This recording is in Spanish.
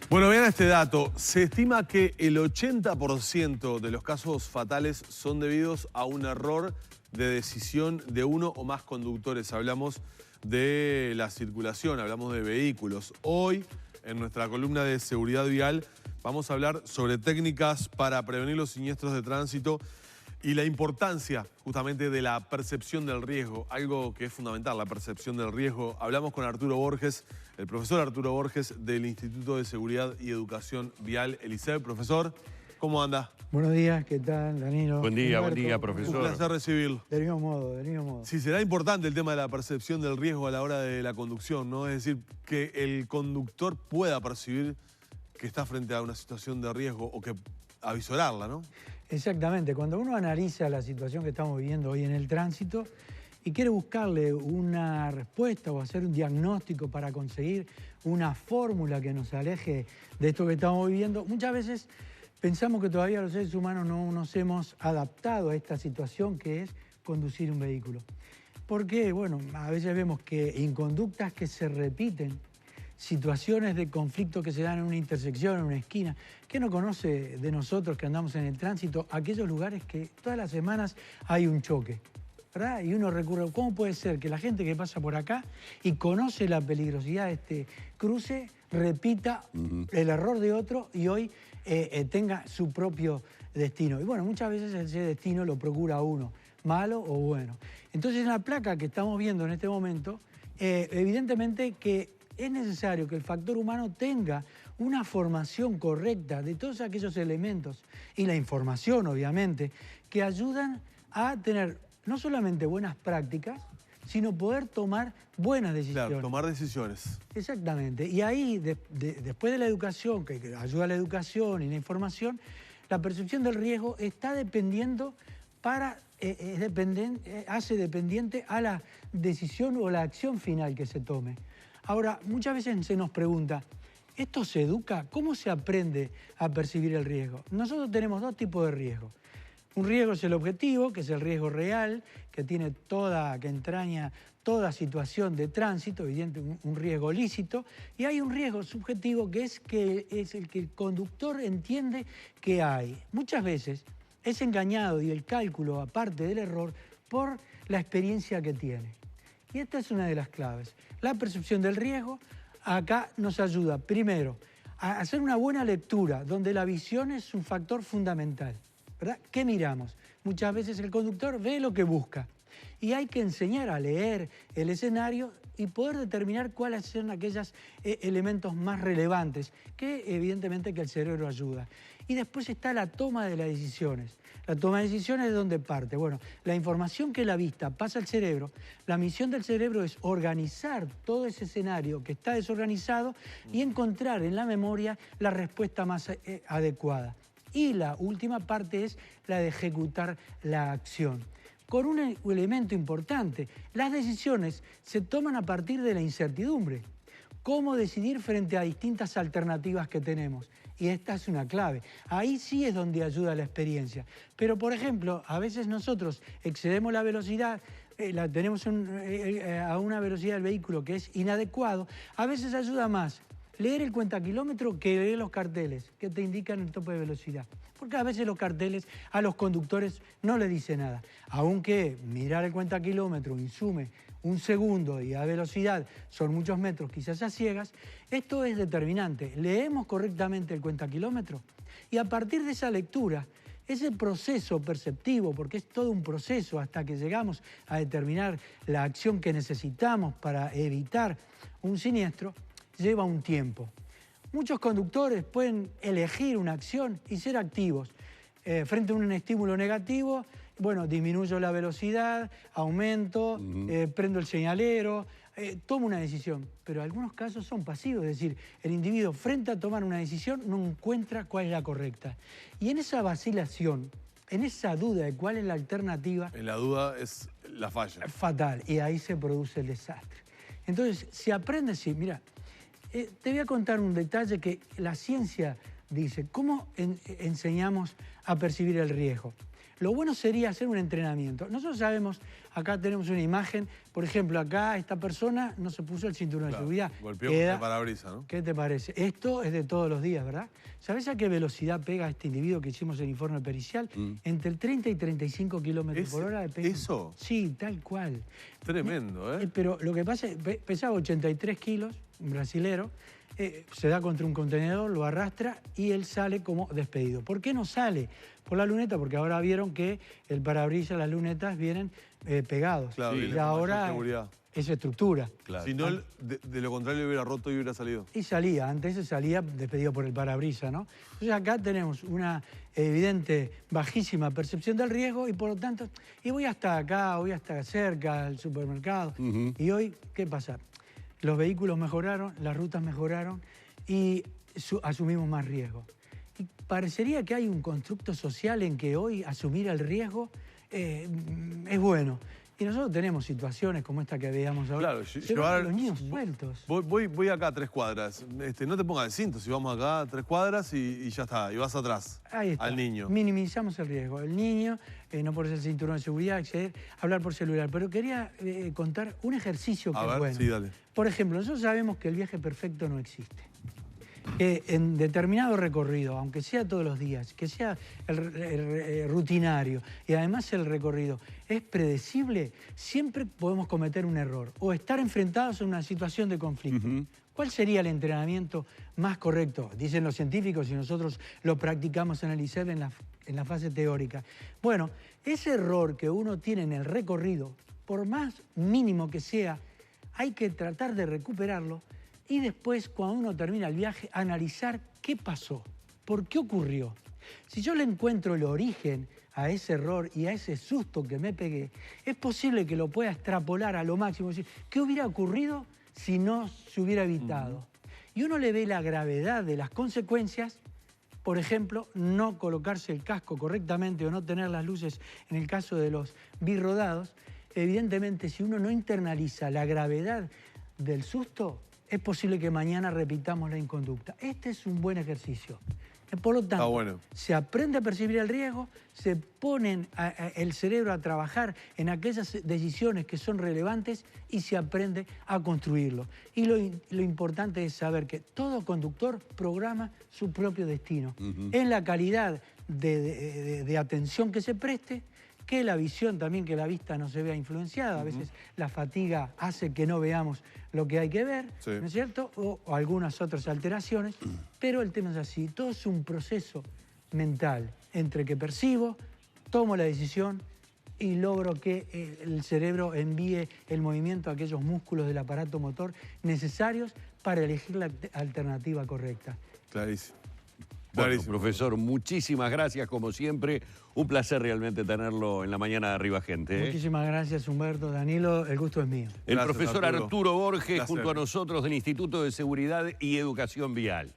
Bueno, vean este dato. Se estima que el 80% de los casos fatales son debidos a un error de decisión de uno o más conductores. Hablamos de la circulación, hablamos de vehículos. Hoy, en nuestra columna de seguridad vial, vamos a hablar sobre técnicas para prevenir los siniestros de tránsito y la importancia justamente de la percepción del riesgo, algo que es fundamental, la percepción del riesgo. Hablamos con Arturo Borges, el profesor Arturo Borges del Instituto de Seguridad y Educación Vial, el ISEB. Profesor, ¿cómo anda? Buenos días, ¿qué tal, Danilo? Buen día, profesor. Un placer recibirlo. Del mismo modo. Sí, será importante el tema de la percepción del riesgo a la hora de la conducción, ¿no? Es decir, que el conductor pueda percibir que está frente a una situación de riesgo o que avisorarla, ¿no? Exactamente. Cuando uno analiza la situación que estamos viviendo hoy en el tránsito y quiere buscarle una respuesta o hacer un diagnóstico para conseguir una fórmula que nos aleje de esto que estamos viviendo, muchas veces pensamos que todavía los seres humanos no nos hemos adaptado a esta situación que es conducir un vehículo. Porque, bueno, a veces vemos que inconductas que se repiten, situaciones de conflicto que se dan en una intersección, en una esquina. ¿Qué no conoce de nosotros que andamos en el tránsito aquellos lugares que todas las semanas hay un choque, ¿verdad? Y uno recurre, ¿cómo puede ser que la gente que pasa por acá y conoce la peligrosidad de este cruce repita el error de otro y hoy tenga su propio destino? Y bueno, muchas veces ese destino lo procura uno, malo o bueno. Entonces en la placa que estamos viendo en este momento, evidentemente que es necesario que el factor humano tenga una formación correcta de todos aquellos elementos y la información, obviamente, que ayudan a tener no solamente buenas prácticas, sino poder tomar buenas decisiones. Claro, tomar decisiones. Exactamente. Y ahí, después de la educación, que ayuda a la educación y la información, la percepción del riesgo está dependiendo hace dependiente a la decisión o la acción final que se tome. Ahora, muchas veces se nos pregunta, ¿esto se educa? ¿Cómo se aprende a percibir el riesgo? Nosotros tenemos dos tipos de riesgo. Un riesgo es el objetivo, que es el riesgo real, que entraña toda situación de tránsito, evidente, un riesgo lícito. Y hay un riesgo subjetivo, que es el que el conductor entiende que hay. Muchas veces es engañado y el cálculo, aparte del error, por la experiencia que tiene. Y esta es una de las claves. La percepción del riesgo acá nos ayuda, primero, a hacer una buena lectura, donde la visión es un factor fundamental, ¿verdad? ¿Qué miramos? Muchas veces el conductor ve lo que busca y hay que enseñar a leer el escenario y poder determinar cuáles son aquellos elementos más relevantes, que evidentemente que el cerebro ayuda. Y después está la toma de las decisiones. La toma de decisiones es donde parte. Bueno, la información que la vista pasa al cerebro, la misión del cerebro es organizar todo ese escenario que está desorganizado y encontrar en la memoria la respuesta más adecuada. Y la última parte es la de ejecutar la acción. Con un elemento importante, las decisiones se toman a partir de la incertidumbre. ¿Cómo decidir frente a distintas alternativas que tenemos? Y esta es una clave. Ahí sí es donde ayuda la experiencia. Pero, por ejemplo, a veces nosotros excedemos la velocidad, la tenemos a una velocidad del vehículo que es inadecuado. A veces ayuda más leer el cuentakilómetro que leer los carteles que te indican el tope de velocidad. Porque a veces los carteles a los conductores no les dicen nada. Aunque mirar el cuentakilómetro insume un segundo y a velocidad son muchos metros, quizás a ciegas, esto es determinante. Leemos correctamente el cuentakilómetro y a partir de esa lectura, ese proceso perceptivo, porque es todo un proceso hasta que llegamos a determinar la acción que necesitamos para evitar un siniestro, lleva un tiempo. Muchos conductores pueden elegir una acción y ser activos. Frente a un estímulo negativo, bueno, disminuyo la velocidad, aumento, prendo el señalero, tomo una decisión. Pero algunos casos son pasivos, es decir, el individuo frente a tomar una decisión no encuentra cuál es la correcta. Y en esa vacilación, en esa duda de cuál es la alternativa... En la duda es la falla. Fatal, y ahí se produce el desastre. Entonces, si aprendes, sí, mira, te voy a contar un detalle que la ciencia dice. ¿Cómo enseñamos a percibir el riesgo? Lo bueno sería hacer un entrenamiento. Nosotros sabemos, acá tenemos una imagen, por ejemplo, acá esta persona no se puso el cinturón de seguridad. Golpeó con el parabrisas, ¿no? ¿Qué te parece? Esto es de todos los días, ¿verdad? ¿Sabés a qué velocidad pega este individuo que hicimos el informe pericial? Entre el 30 y 35 kilómetros por hora de pega. ¿Eso? Sí, tal cual. Tremendo, ¿eh? Pero lo que pasa es que pesaba 83 kilos, un brasilero, se da contra un contenedor, lo arrastra y él sale como despedido. ¿Por qué no sale? Por la luneta, porque ahora vieron que el parabrisas, las lunetas vienen pegados. Claro, y viene ahora seguridad. es estructura. Claro. Si no, de lo contrario hubiera roto y hubiera salido. Y salía, antes se salía despedido por el parabrisas, ¿no? Entonces acá tenemos una evidente bajísima percepción del riesgo y por lo tanto, y voy hasta acá, voy hasta cerca al supermercado. Y hoy, ¿qué pasa? Los vehículos mejoraron, las rutas mejoraron y asumimos más riesgo. Y parecería que hay un constructo social en que hoy asumir el riesgo es bueno. Y nosotros tenemos situaciones como esta que veíamos ahora. Claro, se van los niños sueltos. Voy acá a 3 cuadras. No te pongas el cinto, si vamos acá a 3 cuadras y ya está, y vas atrás. Ahí está. Al niño. Minimizamos el riesgo. El niño, no ponerse el cinturón de seguridad, acceder, hablar por celular. Pero quería contar un ejercicio que es bueno. Sí, dale. Por ejemplo, nosotros sabemos que el viaje perfecto no existe. Que en determinado recorrido, aunque sea todos los días, que sea el rutinario y además el recorrido es predecible, siempre podemos cometer un error o estar enfrentados a una situación de conflicto. ¿Cuál sería el entrenamiento más correcto? Dicen los científicos y nosotros lo practicamos en el ISEB en la fase teórica. Bueno, ese error que uno tiene en el recorrido, por más mínimo que sea, hay que tratar de recuperarlo y después, cuando uno termina el viaje, analizar qué pasó, por qué ocurrió. Si yo le encuentro el origen a ese error y a ese susto que me pegué, es posible que lo pueda extrapolar a lo máximo. Es decir, ¿qué hubiera ocurrido si no se hubiera evitado? Y uno le ve la gravedad de las consecuencias. Por ejemplo, no colocarse el casco correctamente o no tener las luces en el caso de los birrodados. Evidentemente, si uno no internaliza la gravedad del susto, es posible que mañana repitamos la inconducta. Este es un buen ejercicio. Por lo tanto, se aprende a percibir el riesgo, se pone el cerebro a trabajar en aquellas decisiones que son relevantes y se aprende a construirlo. Y lo importante es saber que todo conductor programa su propio destino. En la calidad de atención que se preste, que la visión también, que la vista no se vea influenciada. A veces la fatiga hace que no veamos lo que hay que ver, ¿no es cierto? O algunas otras alteraciones, pero el tema es así. Todo es un proceso mental entre que percibo, tomo la decisión y logro que el cerebro envíe el movimiento a aquellos músculos del aparato motor necesarios para elegir la alternativa correcta. Clarísimo. Bueno, profesor, muchísimas gracias, como siempre. Un placer realmente tenerlo en la mañana de Arriba Gente. Muchísimas gracias, Humberto, Danilo, el gusto es mío. El profesor Arturo Borges, junto a nosotros del Instituto de Seguridad y Educación Vial.